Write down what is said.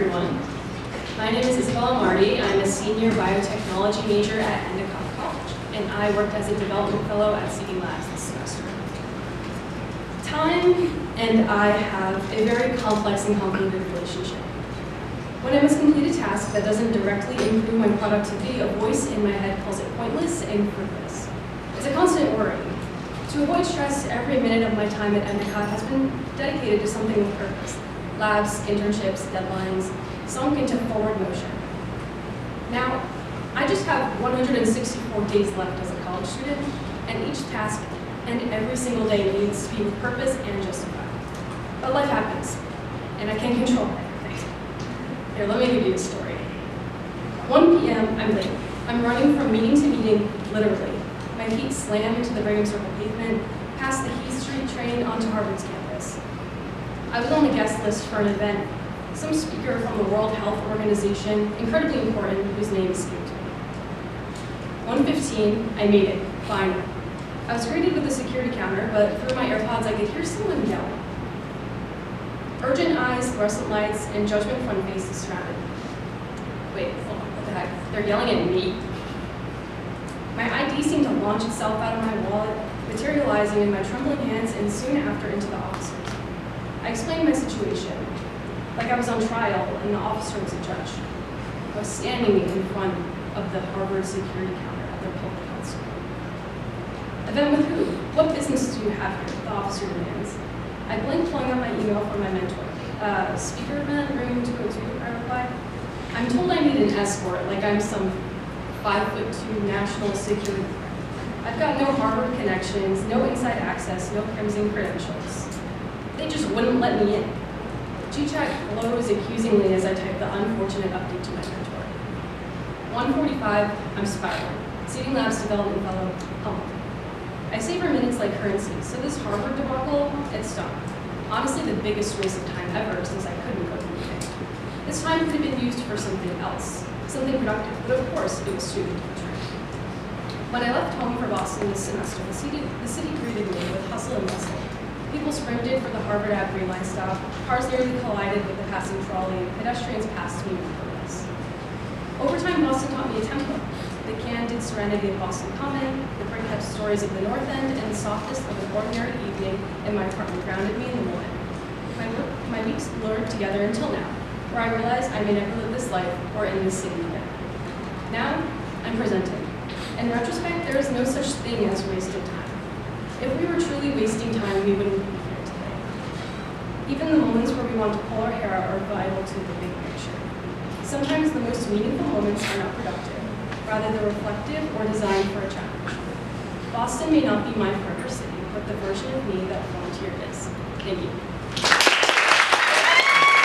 everyone. My name is Isabella Marti. I'm a senior biotechnology major at Endicott College, and I worked as a development fellow at CD Labs this semester. Time and I have a very complex and convoluted relationship. When I must complete a task that doesn't directly improve my productivity, a voice in my head calls it pointless and fruitless. It's a constant worry. To avoid stress, every minute of my time at Endicott has been dedicated to something with purpose. Labs, internships, deadlines, sunk into forward motion. Now, I just have 164 days left as a college student, and each task and every single day needs to be with purpose and justified. But life happens, and I can't control everything. Here, let me give you a story. 1 p.m., I'm late. I'm running from meeting to meeting, literally. My feet slam into the Brigham Circle pavement, past the Heath Street train onto Harvard's campus. I was on the guest list for an event. Some speaker from the World Health Organization, incredibly important, whose name escaped me. 1:15, I made it, finally. I was greeted with a security counter, but through my AirPods I could hear someone yelling. Urgent eyes, fluorescent lights, and judgment front faces surrounded me. Wait, hold on, what the heck? They're yelling at me? My ID seemed to launch itself out of my wallet, materializing in my trembling hands and soon after into the officers. I explained my situation, like I was on trial and the officer was a judge. I was standing in front of the Harvard security counter at their public health school. Event with who? What business do you have here? The officer demands. I blinked, pulling up my email from my mentor. Speaker event, room 202, I replied. I'm told I need an escort, like I'm some 5'2" national security threat. I've got no Harvard connections, no inside access, no crimson credentials. They just wouldn't let me in. G-Chat glows accusingly as I type the unfortunate update to my mentor. 1:45, I'm spiraling. CD Labs development fellow, humbled. I savor minutes like currency, so this Harvard debacle, it stung. Honestly, the biggest waste of time ever, since I couldn't go to the meeting. This time could have been used for something else, something productive, but of course it was too good to be true. When I left home for Boston this semester, the city greeted me with hustle and bustle. People sprinted for the Harvard Ave Green Line stop, cars nearly collided with the passing trolley, and pedestrians passed me with purpose. Over time, Boston taught me a tempo. The candid serenity of Boston Common, the brick-kept stories of the North End, and the softness of an ordinary evening in my apartment grounded me in the moment. My weeks blurred together until now, where I realized I may never live this life or in this city again. Now, I'm presenting. In retrospect, there is no such thing as wasted time. If we were truly wasting time, we wouldn't be here today. Even the moments where we want to pull our hair out are vital to the big picture. Sometimes the most meaningful moments are not productive. Rather, they're reflective or designed for a challenge. Boston may not be my forever city, but the version of me that volunteered is. Thank you.